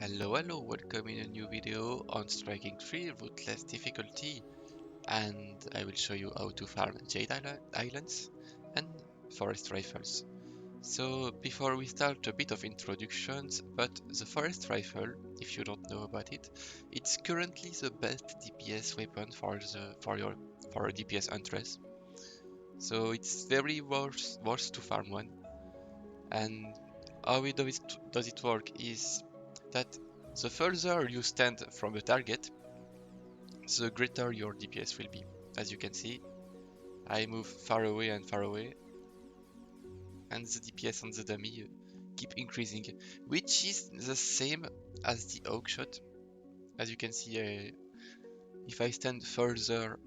Hello, welcome in a new video on Striking 3 Ruthless difficulty, and I will show you how to farm Jade Islands and Forest Rifles. So before we start, a bit of introductions, but the Forest Rifle, if you don't know about it, it's currently the best DPS weapon for a DPS huntress. So it's very worth to farm one. And how does it work is that the further you stand from a target, the greater your DPS will be. As you can see, I move far away and far away, and the DPS on the dummy keep increasing, which is the same as the oak shot. As you can see, if I stand further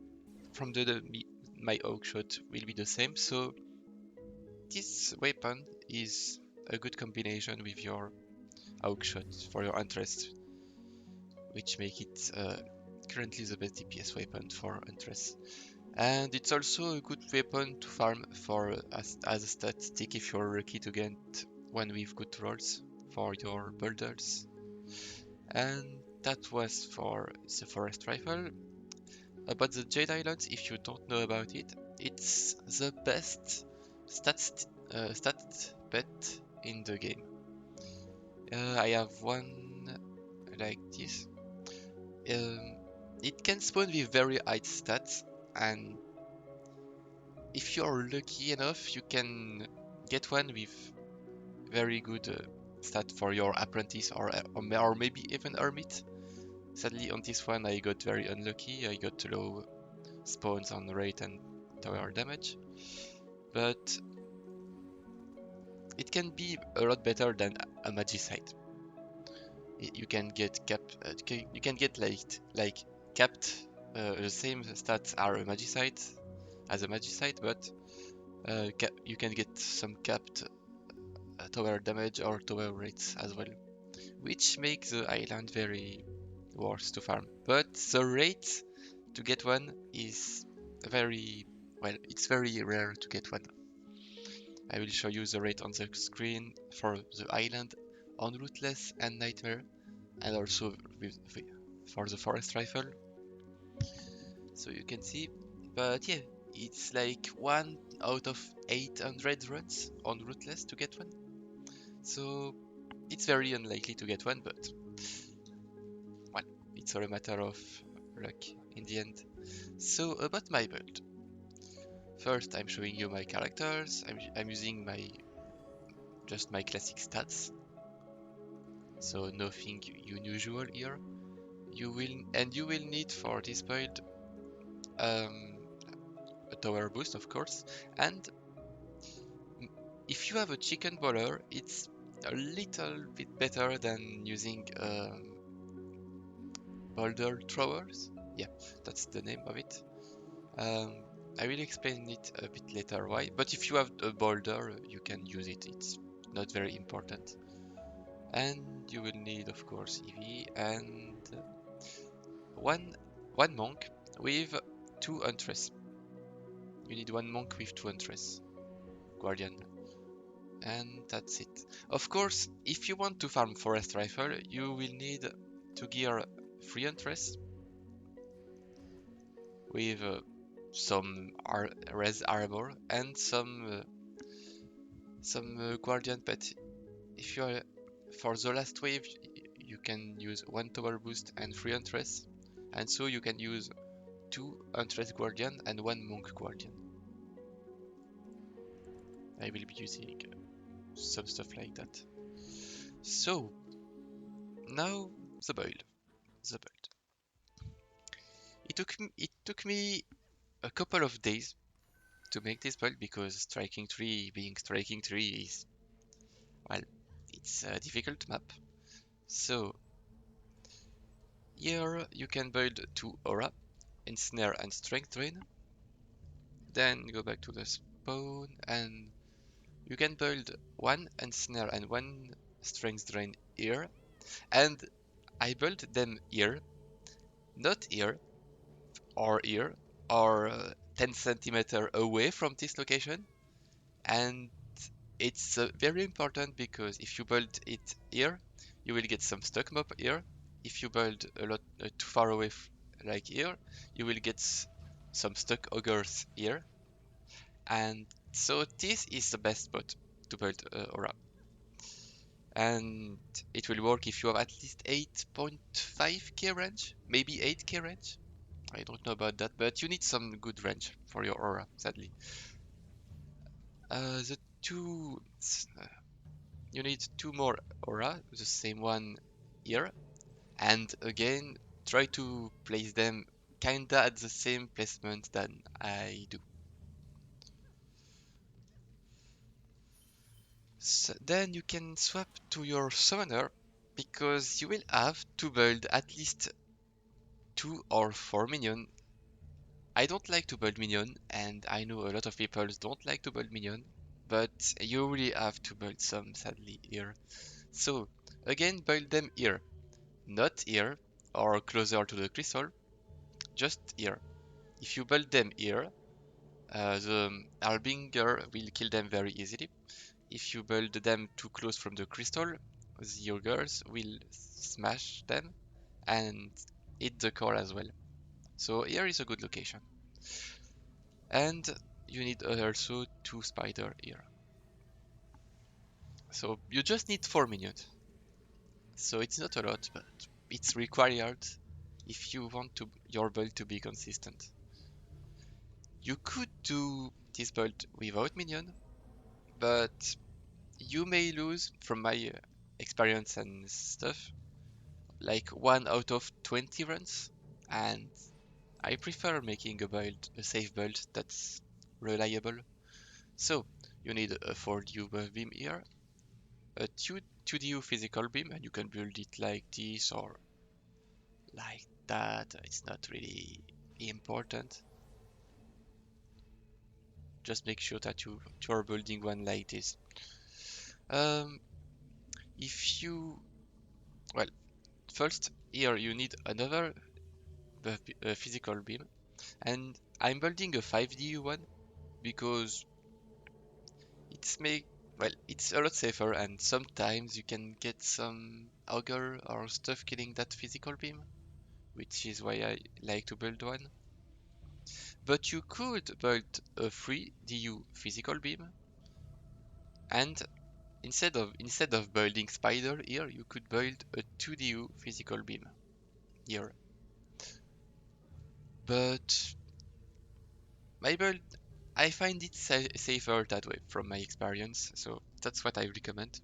from the dummy, my oak shot will be the same. So this weapon is a good combination with your oak shot for your interest, which make it currently the best DPS weapon for Huntress. And it's also a good weapon to farm for as a statistic if you're lucky to get one with good rolls for your builders. And that was for the Forest Rifle. About the Jade Islands, if you don't know about it, it's the best stat bet in the game. I have one like this. Um, it can spawn with very high stats, and if you're lucky enough, you can get one with very good stat for your apprentice or maybe even hermit. Sadly, on this one, I got very unlucky. I got low spawns on rate and tower damage, but it can be a lot better than a magicite. You can get you can get like capped. The same stats are a magicite as a magicite, but you can get some capped tower damage or tower rates as well, which makes the island very worth to farm. But the rate to get one is very it's very rare to get one. I will show you the rate on the screen for the island on Ruthless and Nightmare, and also for the Forest Rifle, so you can see. But yeah, it's like 1 out of 800 runs on Ruthless to get one. So it's very unlikely to get one, but well, it's all a matter of luck in the end. So about my build. First, I'm showing you my characters. I'm using just my classic stats. So nothing unusual here. You will need for this build um, a tower boost, of course, and if you have a chicken baller, it's a little bit better than using boulder throwers. Yeah, that's the name of it. Um, I will explain it a bit later why, but if you have a boulder, you can use it. It's not very important. And you will need, of course, EV and one one monk with 2 huntress. You need 1 monk with 2 huntress, guardian, and that's it. Of course, if you want to farm forest rifle, you will need to gear 3 huntress with some res armor and some guardian pet. If you are for the last wave, you can use 1 tower boost and 3 huntress, and so you can use 2 huntress guardian and 1 monk guardian. I will be using some stuff like that. So now the build. The build. It took me a couple of days to make this build because striking 3 being striking 3 is, well, it's a difficult map. So here you can build 2 aura, ensnare and strength drain. Then go back to the spawn and you can build 1 ensnare and 1 strength drain here. And I built them here, not here here or 10 centimeter away from this location. And it's very important because if you build it here, you will get some stuck mob here. If you build a lot too far away, like here, you will get some stuck ogres here. And so this is the best spot to build aura. And it will work if you have at least 8.5k range, maybe 8k range. I don't know about that, but you need some good range for your aura, sadly. The two, you need two more aura, the same one here, and again, try to place them kinda at the same placement than I do. So then you can swap to your summoner, because you will have to build at least 2 or 4 minion. I don't like to build minion, and I know a lot of people don't like to build minion, but you really have to build some, sadly, here. So, again, build them here, not here, or closer to the crystal, just here. If you build them here, the harbinger will kill them very easily. If you build them too close from the crystal, the ogres will smash them and hit the core as well. So here is a good location. And you need also 2 spider here. So you just need 4 minions. So it's not a lot, but it's required if you want your build to be consistent. You could do this build without minion, but you may lose, from my experience and stuff, like 1 out of 20 runs, and I prefer making a safe build that's reliable. So you need a 4 DU buff beam here, a 2DU physical beam, and you can build it like this or like that. It's not really important. Just make sure that you are building one like this. Um, if you, well, first here you need another physical beam, and I'm building a 5DU one because it's a lot safer, and sometimes you can get some auger or stuff killing that physical beam, which is why I like to build one. But you could build a 3DU physical beam, and instead of building spider here, you could build a 2DU physical beam here. But my build, I find it safer that way from my experience, so that's what I recommend.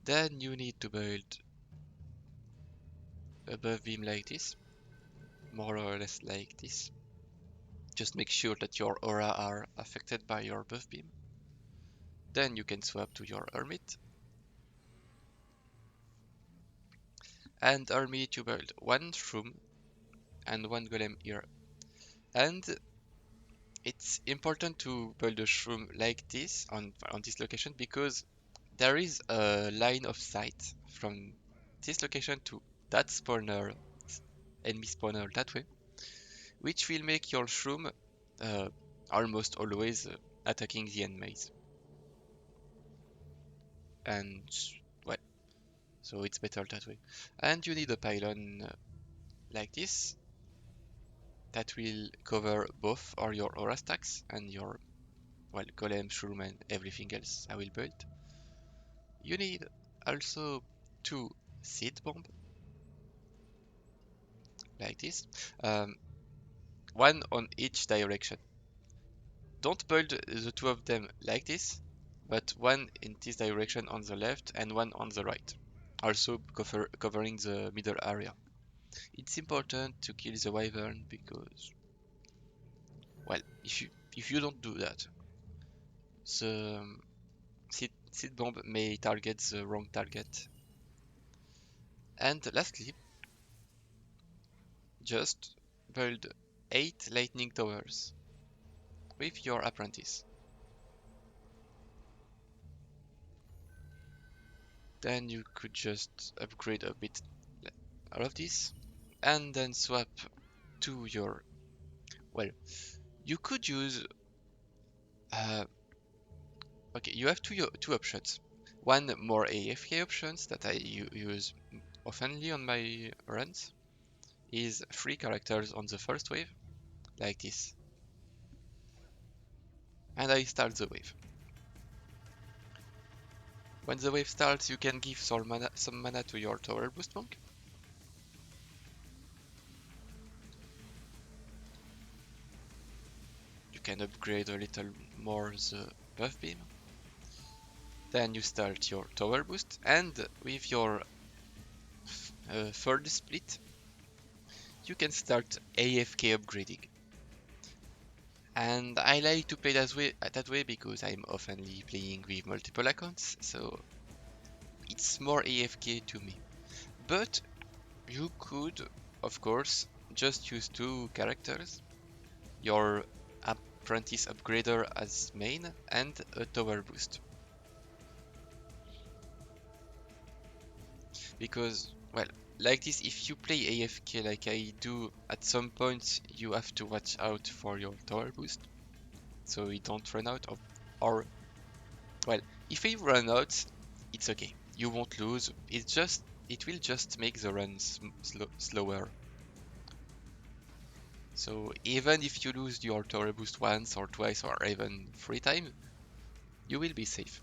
Then you need to build a buff beam like this, more or less like this. Just make sure that your aura are affected by your buff beam. Then you can swap to your hermit. And hermit, you build 1 shroom and 1 golem here. And it's important to build a shroom like this on this location, because there is a line of sight from this location to that spawner, enemy spawner that way, which will make your shroom almost always attacking the enemies. And well, so it's better that way. And you need a pylon like this that will cover both or your aura stacks and your, well, golem, shroom, and everything else I will build. You need also 2 seed bomb like this, one on each direction. Don't build the 2 of them like this, but one in this direction on the left and one on the right, also covering the middle area. It's important to kill the wyvern because, well, if you don't do that, the seed bomb may target the wrong target. And lastly, just build 8 lightning towers with your apprentice. Then you could just upgrade a bit all of this, and then swap to your, well, you could use okay, you have two options. One more AFK options that I use oftenly on my runs is 3 characters on the first wave, like this. And I start the wave. When the wave starts, you can give some mana to your tower boost monk. You can upgrade a little more the buff beam. Then you start your tower boost, and with your third split, you can start AFK upgrading. And I like to play that way because I'm oftenly playing with multiple accounts, so it's more AFK to me. But you could, of course, just use 2 characters, your apprentice upgrader as main and a tower boost. Because, well, like this, if you play AFK like I do, at some point you have to watch out for your tower boost, so you don't run out of, or, well, if you run out, it's okay. You won't lose. It will just make the run slower. So even if you lose your tower boost once or twice or even 3 times, you will be safe.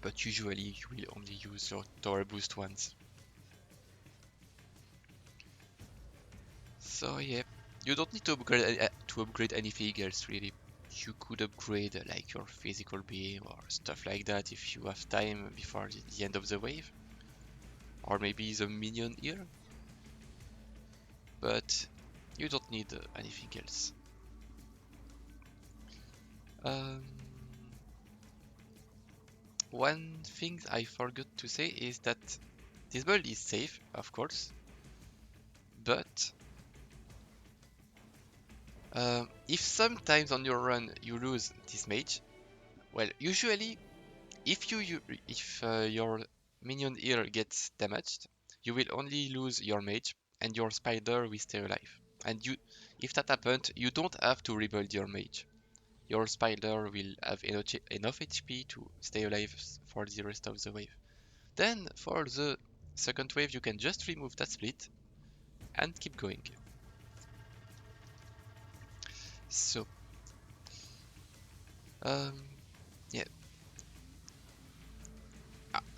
But usually you will only use your tower boost once. So yeah, you don't need to upgrade anything else really. You could upgrade like your physical beam or stuff like that if you have time before the end of the wave, or maybe the minion here. But you don't need anything else. Um, One thing I forgot to say is that this build is safe, of course, but if sometimes on your run you lose this mage, well, usually if your minion here gets damaged, you will only lose your mage and your spider will stay alive. And if that happens, you don't have to rebuild your mage. Your spider will have enough HP to stay alive for the rest of the wave. Then for the second wave, you can just remove that split and keep going. So, um, yeah.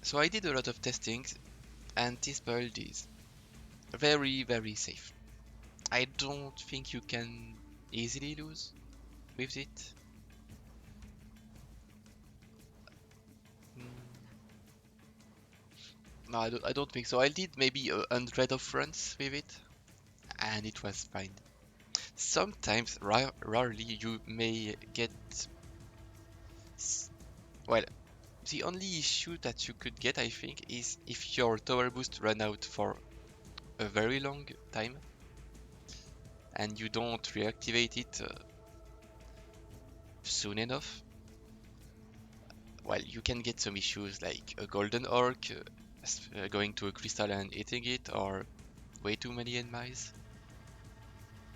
So I did a lot of testing, and this build is very, very safe. I don't think you can easily lose with it. Mm, no, I don't think so. I did maybe 100 of runs with it, and it was fine. Sometimes, rarely, you may get... Well, the only issue that you could get, I think, is if your tower boost run out for a very long time and you don't reactivate it soon enough. Well, you can get some issues like a golden orc going to a crystal and eating it, or way too many enemies,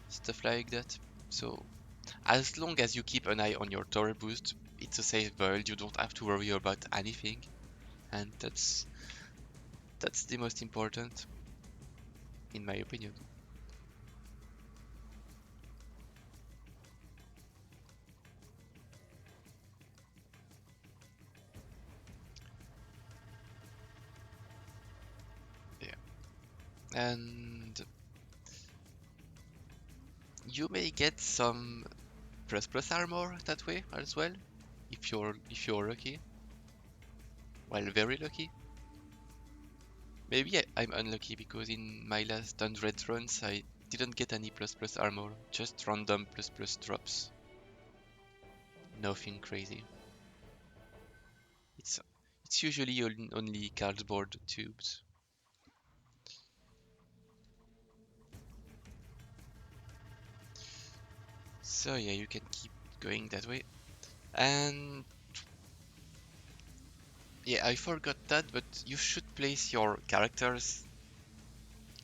stuff like that. So, as long as you keep an eye on your tower boost, it's a safe build. You don't have to worry about anything, and that's the most important, in my opinion. Yeah, and you may get some plus armor that way as well, if you're lucky. Well, very lucky. Maybe I'm unlucky because in my last 100 runs I didn't get any plus armor, just random plus drops. Nothing crazy. It's it's usually only cardboard tubes. So yeah, you can keep going that way. And yeah, I forgot that, but you should place your characters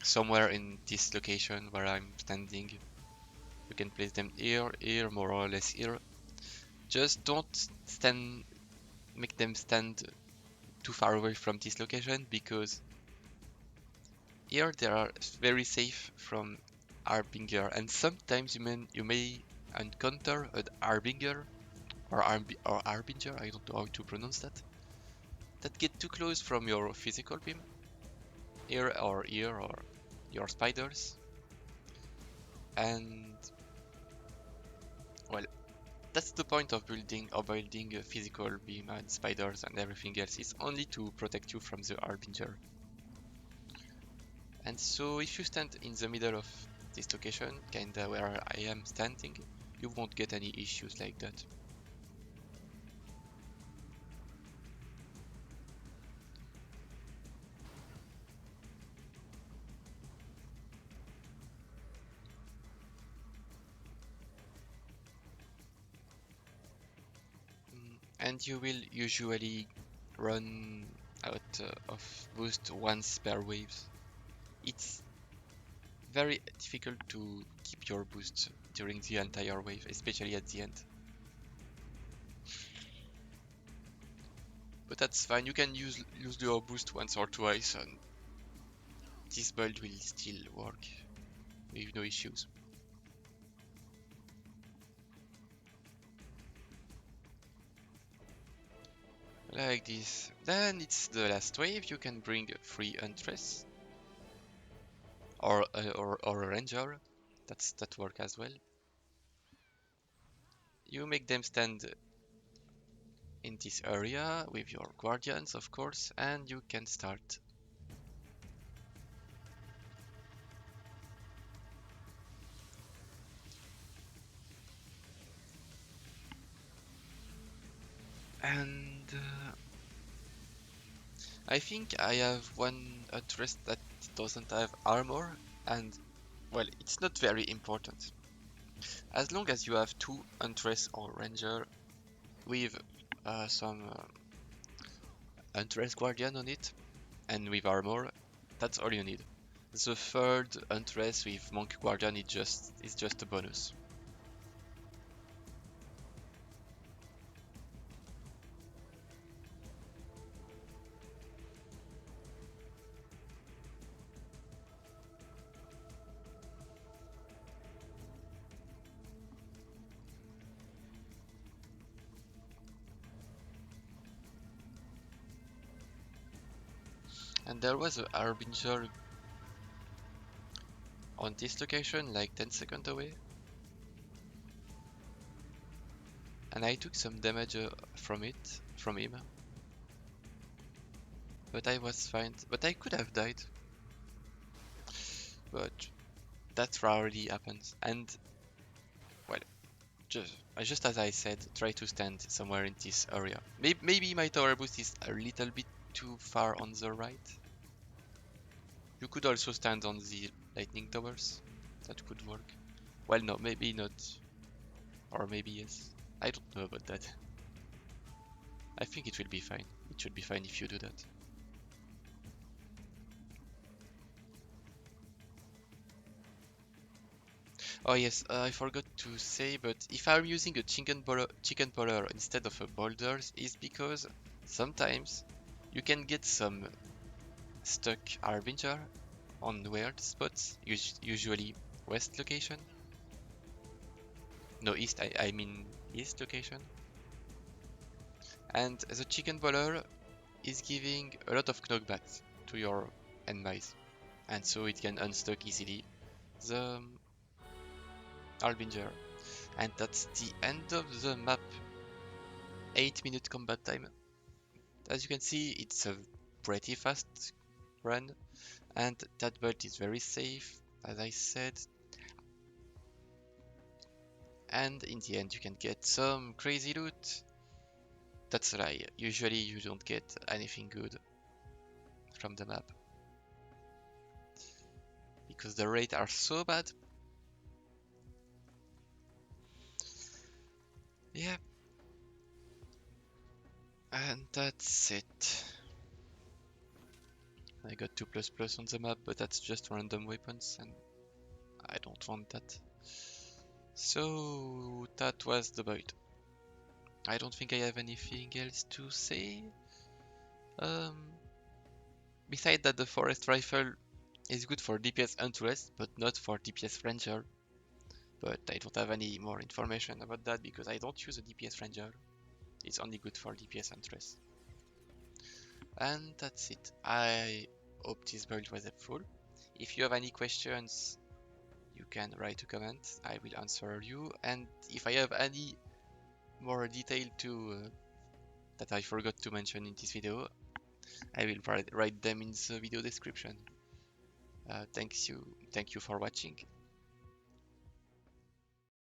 somewhere in this location where I'm standing. You can place them here, more or less here. Just don't make them stand too far away from this location, because here they are very safe from harbinger, and sometimes you may encounter an harbinger or harbinger, I don't know how to pronounce that get too close from your physical beam, here or your spiders, and well, that's the point of building a physical beam and spiders and everything else, is only to protect you from the harbinger. And so if you stand in the middle of this location, kinda where I am standing, you won't get any issues like that. And you will usually run out of boost once per waves. It's very difficult to keep your boost during the entire wave, especially at the end. But that's fine, you can use your boost once or twice and this build will still work with no issues. Like this. Then it's the last wave, you can bring 3 Huntress or a Ranger. That work as well. You make them stand in this area with your guardians, of course, and you can start. And I think I have one Huntress that doesn't have armor, and well, it's not very important. As long as you have 2 Huntress or Ranger with some Huntress Guardian on it, and with armor, that's all you need. The third Huntress with Monk Guardian is just a bonus. And there was a harbinger on this location, like 10 seconds away. And I took some damage from him. But I was fine. But I could have died. But that rarely happens. And well, just as I said, try to stand somewhere in this area. Maybe my tower boost is a little bit too far on the right. You could also stand on the lightning towers. That could work. Well, no, maybe not. Or maybe yes. I don't know about that. I think it will be fine. It should be fine if you do that. Oh yes, I forgot to say, but if I'm using a chicken puller instead of a boulders, is because sometimes you can get some stuck harbinger on weird spots, usually west location. No, east, I mean east location. And the chicken puller is giving a lot of knockbacks to your enemies, and so it can unstuck easily the harbinger. And that's the end of the map. 8-minute combat time. As you can see, it's a pretty fast run, and that build is very safe, as I said. And in the end, you can get some crazy loot. That's a lie. Usually, you don't get anything good from the map because the rates are so bad. Yeah, and that's it. I got 2++ on the map, but that's just random weapons, and I don't want that. So that was the build. I don't think I have anything else to say. Um, Besides that, the forest rifle is good for DPS Huntress, but not for DPS Ranger. But I don't have any more information about that because I don't use a DPS Ranger. It's only good for DPS Huntress. And that's it. I hope this build was helpful. If you have any questions, you can write a comment. I will answer you. And if I have any more detail that I forgot to mention in this video, I will write them in the video description. Thank you for watching.